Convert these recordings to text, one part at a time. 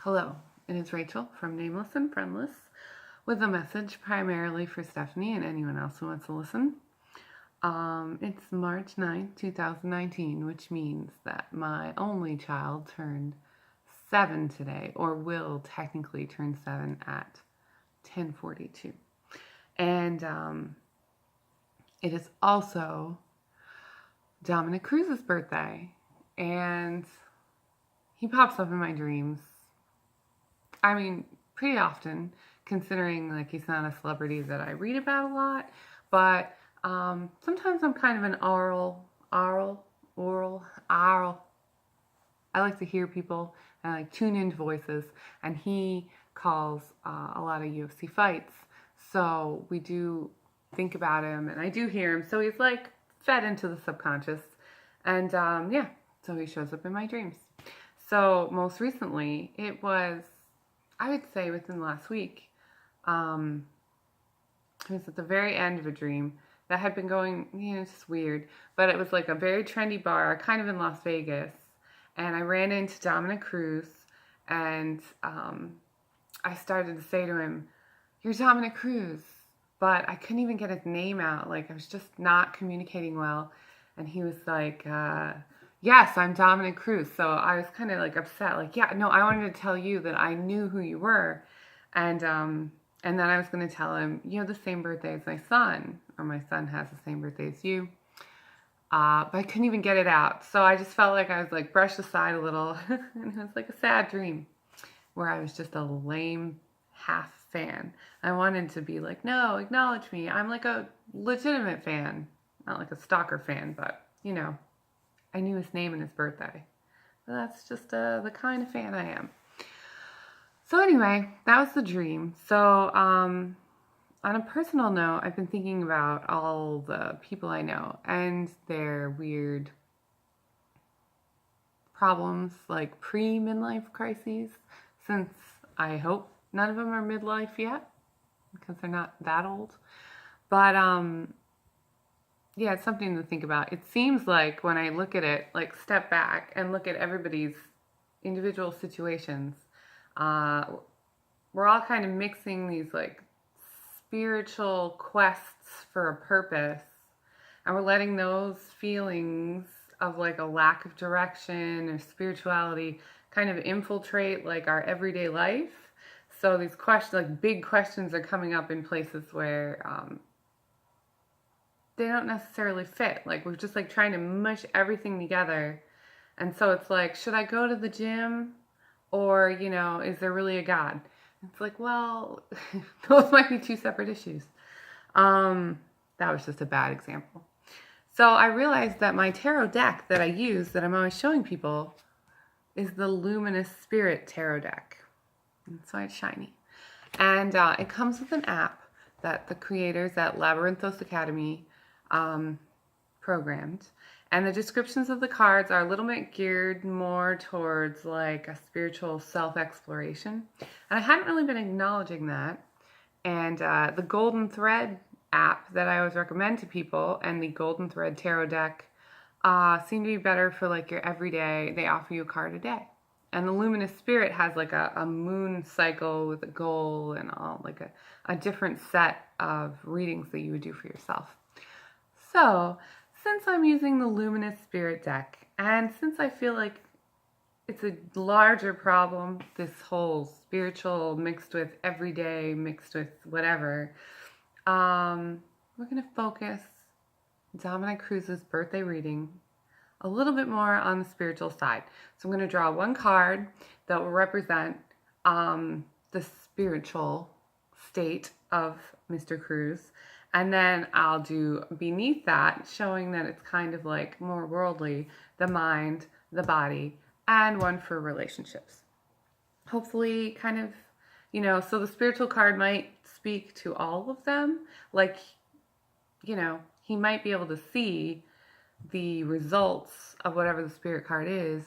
Hello, it is Rachel from Nameless and Friendless with a message primarily for Stephanie and anyone else who wants to listen. It's March 9th, 2019, which means that my only child turned 7 today, or will technically turn 7 at 10:42. And it is also Dominick Cruz's birthday, and he pops up in my dreams. I mean, pretty often, considering like he's not a celebrity that I read about a lot, but sometimes I'm kind of an oral. I like to hear people and I like tune into voices, and he calls a lot of UFC fights, so we do think about him, and I do hear him, so he's like fed into the subconscious, and yeah, so he shows up in my dreams. So most recently, it was, I would say within the last week, it was at the very end of a dream that had been going, it's just weird, but it was like a very trendy bar, kind of in Las Vegas, and I ran into Dominick Cruz, and I started to say to him, "You're Dominick Cruz," but I couldn't even get his name out, like I was just not communicating well, and he was like, "Yes, I'm Dominick Cruz." So I was kind of like upset, like, yeah, no, I wanted to tell you that I knew who you were. And then I was going to tell him, you have the same birthday as my son, or my son has the same birthday as you. But I couldn't even get it out. So I just felt like I was like brushed aside a little. And it was like a sad dream where I was just a lame half fan. I wanted to be like, no, acknowledge me. I'm like a legitimate fan, not like a stalker fan, but I knew his name and his birthday. But that's just the kind of fan I am. So anyway, that was the dream. So on a personal note, I've been thinking about all the people I know and their weird problems, like pre-midlife crises, since I hope none of them are midlife yet, because they're not that old. But yeah, it's something to think about. It seems like when I look at it, like step back and look at everybody's individual situations, we're all kind of mixing these like spiritual quests for a purpose, and we're letting those feelings of like a lack of direction or spirituality kind of infiltrate like our everyday life. So these questions, like big questions, are coming up in places where they don't necessarily fit. Like we're just like trying to mush everything together. And so it's like, should I go to the gym? Or, is there really a God? It's like, well, those might be two separate issues. That was just a bad example. So I realized that my tarot deck that I use, that I'm always showing people, is the Luminous Spirit Tarot deck. That's why it's shiny. And it comes with an app that the creators at Labyrinthos Academy programmed, and the descriptions of the cards are a little bit geared more towards like a spiritual self-exploration, and I hadn't really been acknowledging that. And the Golden Thread app that I always recommend to people, and the Golden Thread tarot deck seem to be better for like your everyday. They offer you a card a day, and the Luminous Spirit has like a moon cycle with a goal and all, like a different set of readings that you would do for yourself. So, since I'm using the Luminous Spirit deck, and since I feel like it's a larger problem, this whole spiritual mixed with everyday, mixed with whatever, we're going to focus Dominick Cruz's birthday reading a little bit more on the spiritual side. So I'm going to draw one card that will represent the spiritual state of Mr. Cruz. And then I'll do beneath that, showing that it's kind of like more worldly, the mind, the body, and one for relationships. Hopefully kind of, so the spiritual card might speak to all of them. Like, he might be able to see the results of whatever the spirit card is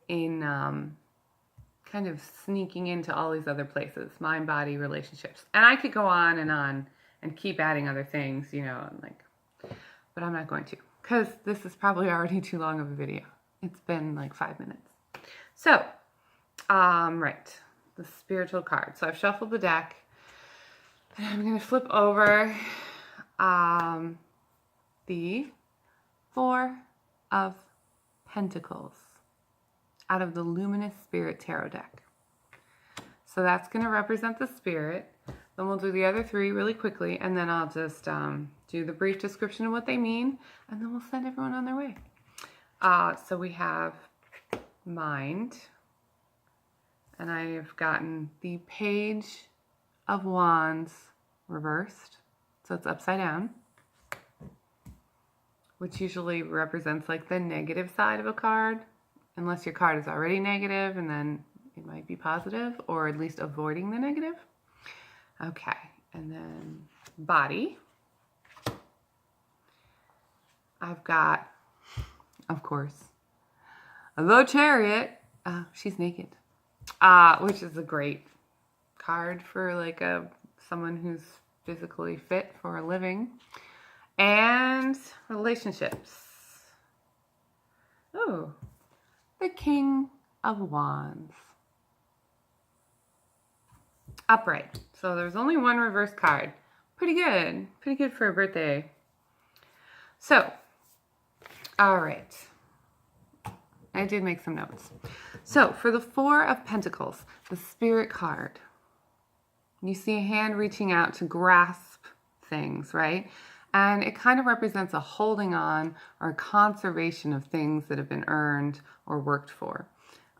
in kind of sneaking into all these other places, mind, body, relationships. And I could go on and keep adding other things, but I'm not going to, because this is probably already too long of a video. It's been like 5 minutes. So, right. the spiritual card. So I've shuffled the deck, and I'm going to flip over the Four of Pentacles out of the Luminous Spirit Tarot deck. So that's going to represent the spirit. Then we'll do the other three really quickly, and then I'll just do the brief description of what they mean, and then we'll send everyone on their way. So we have mind, and I have gotten the Page of Wands reversed, so it's upside down, which usually represents like the negative side of a card, unless your card is already negative, and then it might be positive, or at least avoiding the negative. Okay, and then body. I've got, of course, the Chariot. She's naked, which is a great card for like someone who's physically fit for a living. And relationships. Oh, the King of Wands. Upright. So there's only one reverse card. Pretty good. Pretty good for a birthday. So, all right. I did make some notes. So for the Four of Pentacles, the Spirit card, you see a hand reaching out to grasp things, right? And it kind of represents a holding on or a conservation of things that have been earned or worked for.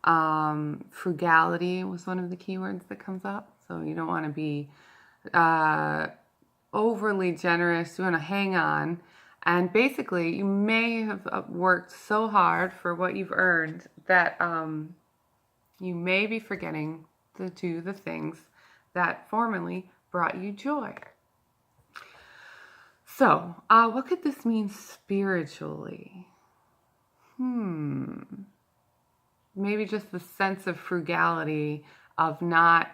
Frugality was one of the keywords that comes up. So you don't want to be overly generous. You want to hang on. And basically, you may have worked so hard for what you've earned that you may be forgetting to do the things that formerly brought you joy. So, what could this mean spiritually? Maybe just the sense of frugality, of not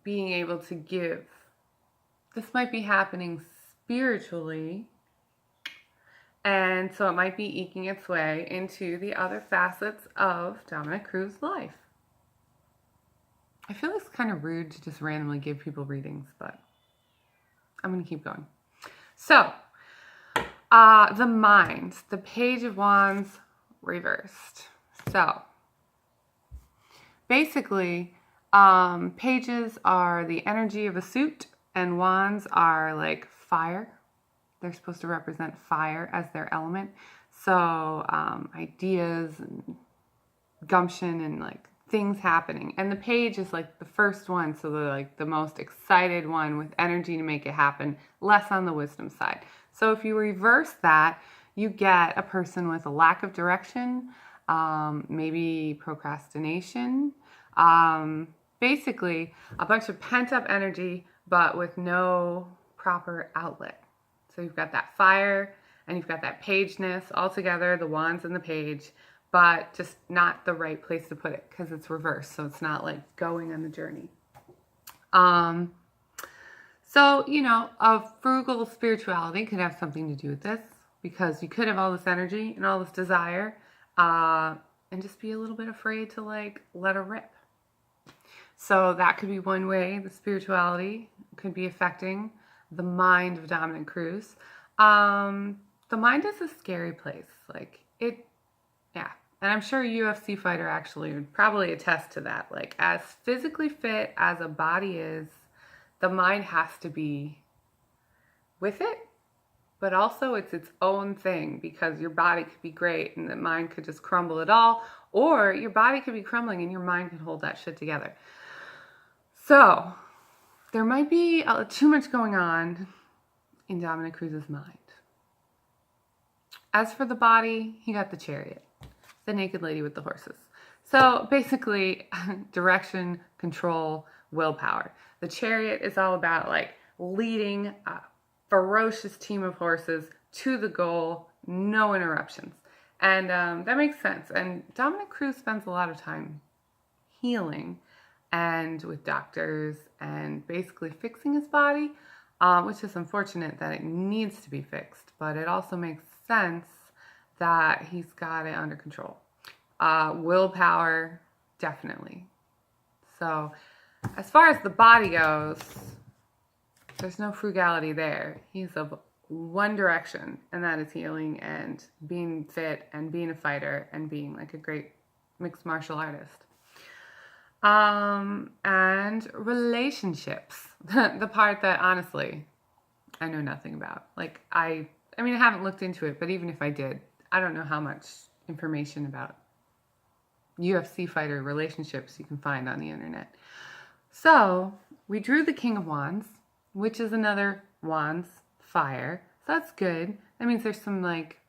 being able to give. This might be happening spiritually, and so it might be eking its way into the other facets of Dominick Cruz's life. I feel it's kind of rude to just randomly give people readings, but I'm going to keep going. So, the mind, the Page of Wands reversed. So, basically, pages are the energy of a suit, and wands are like fire. They're supposed to represent fire as their element. So, ideas and gumption and like things happening. And the page is like the first one, so the most excited one with energy to make it happen, less on the wisdom side. So if you reverse that, you get a person with a lack of direction, maybe procrastination, basically a bunch of pent-up energy, but with no proper outlet. So you've got that fire and you've got that pageness all together, the wands and the page, but just not the right place to put it because it's reversed. So it's not like going on the journey. So, you know, a frugal spirituality could have something to do with this, because you could have all this energy and all this desire, and just be a little bit afraid to like let her rip. So that could be one way the spirituality could be affecting the mind of Dominick Cruz. The mind is a scary place. Like it, yeah. And I'm sure a UFC fighter actually would probably attest to that. Like as physically fit as a body is, the mind has to be with it, but also it's its own thing, because your body could be great and the mind could just crumble it all, or your body could be crumbling and your mind could hold that shit together. So there might be too much going on in Dominick Cruz's mind. As for the body, he got the Chariot, the naked lady with the horses. So basically, direction, control, willpower. The Chariot is all about like leading a ferocious team of horses to the goal, no interruptions. And that makes sense. And Dominick Cruz spends a lot of time healing and with doctors and basically fixing his body, which is unfortunate that it needs to be fixed, but it also makes sense that he's got it under control. Willpower, definitely. So as far as the body goes, there's no frugality there. He's of one direction, and that is healing and being fit and being a fighter and being like a great mixed martial artist. And relationships, the part that honestly I know nothing about. Like I mean, I haven't looked into it, but even if I did, I don't know how much information about UFC fighter relationships you can find on the internet. So we drew the King of Wands, which is another Wands fire. So that's good. That means there's some like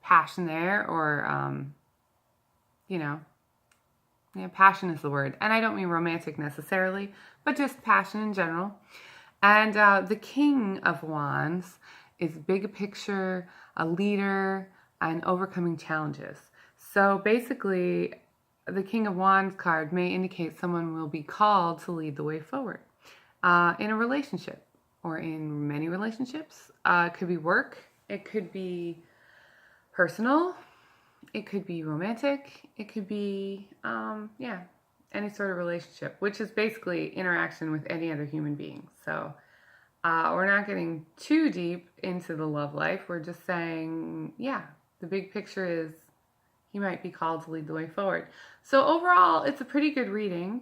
passion there, or passion is the word. And I don't mean romantic necessarily, but just passion in general. And the King of Wands is big picture, a leader, and overcoming challenges. So basically, the King of Wands card may indicate someone will be called to lead the way forward in a relationship or in many relationships. It could be work, it could be personal, it could be romantic, it could be, any sort of relationship, which is basically interaction with any other human being. So we're not getting too deep into the love life. We're just saying, the big picture is he might be called to lead the way forward. So overall, it's a pretty good reading.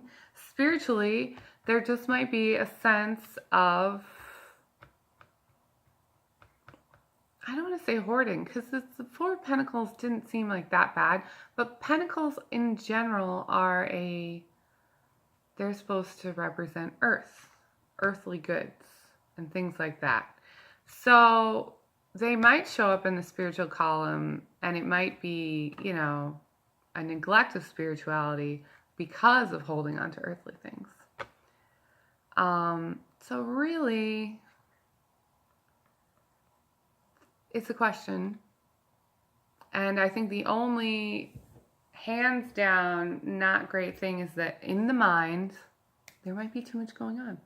Spiritually, there just might be a sense of, I don't want to say hoarding, because the Four of Pentacles didn't seem like that bad, but Pentacles in general they're supposed to represent earth, earthly goods, and things like that. So they might show up in the spiritual column, and it might be, a neglect of spirituality because of holding on to earthly things. So really, it's a question. And I think the only hands down not great thing is that in the mind, there might be too much going on.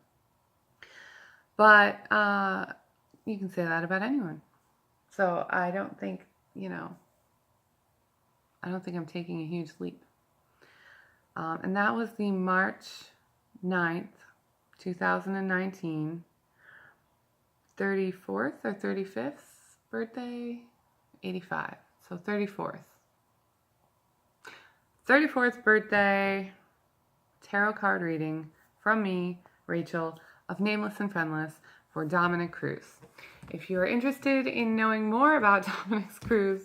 But you can say that about anyone. So I don't think, I'm taking a huge leap. And that was the March 9th, 2019, 34th or 35th birthday, 85. So 34th. 34th birthday tarot card reading from me, Rachel, of Nameless and Friendless, for Dominick Cruz. If you are interested in knowing more about Dominick Cruz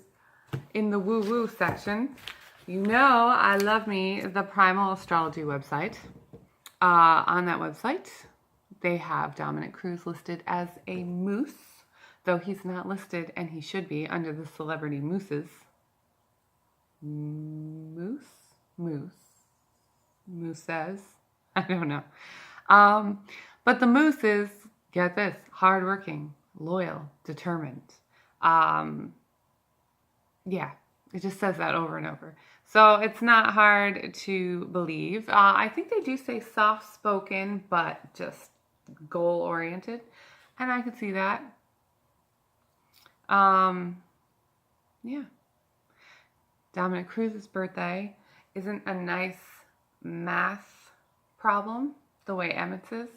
in the woo-woo section, I love me the Primal Astrology website. On that website, they have Dominick Cruz listed as a moose, though he's not listed, and he should be, under the celebrity mooses. Mooses. I don't know. But the moose is, get this, hardworking, loyal, determined. It just says that over and over. So it's not hard to believe. I think they do say soft-spoken, but just goal-oriented. And I could see that. Dominick Cruz's birthday isn't a nice math problem the way Emmett's is,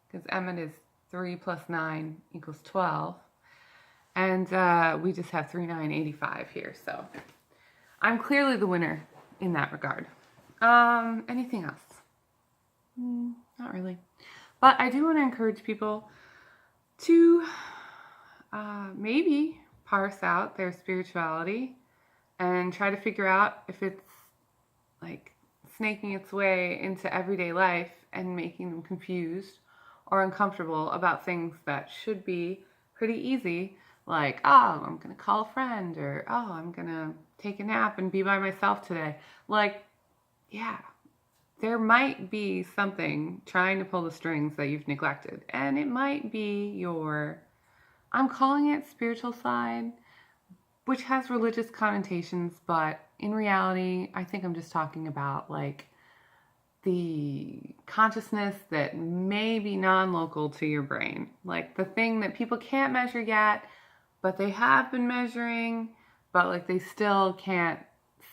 because Emmett is 3 plus 9 equals 12, and we just have 3, 9, 85 here, so I'm clearly the winner in that regard. Anything else? Not really. But I do want to encourage people to maybe parse out their spirituality and try to figure out if it's like snaking its way into everyday life and making them confused or uncomfortable about things that should be pretty easy, like, oh, I'm going to call a friend, or, oh, I'm going to take a nap and be by myself today. Like, there might be something trying to pull the strings that you've neglected. And it might be I'm calling it spiritual side, which has religious connotations, but in reality, I think I'm just talking about like the consciousness that may be non-local to your brain. Like the thing that people can't measure yet, but they have been measuring, but like they still can't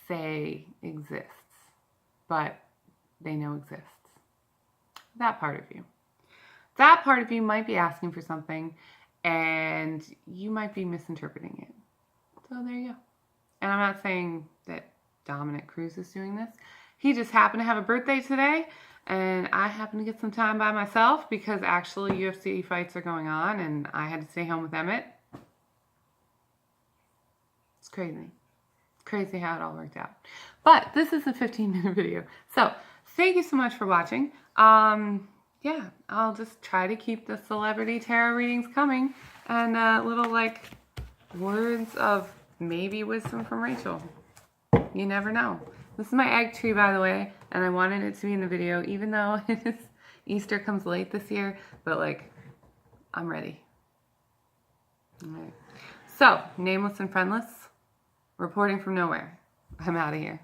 say exists, but they know exists. that part of you. That part of you might be asking for something and you might be misinterpreting it. So there you go. And I'm not saying that Dominick Cruz is doing this. He just happened to have a birthday today, and I happened to get some time by myself because actually UFC fights are going on and I had to stay home with Emmett. It's crazy. It's crazy how it all worked out. But this is a 15-minute video. So thank you so much for watching. Yeah, I'll just try to keep the celebrity tarot readings coming and little like words of maybe wisdom from Rachel. You never know. This is my egg tree, by the way, and I wanted it to be in the video, even though Easter comes late this year, but like, I'm ready. All right. So, nameless and friendless, reporting from nowhere. I'm out of here.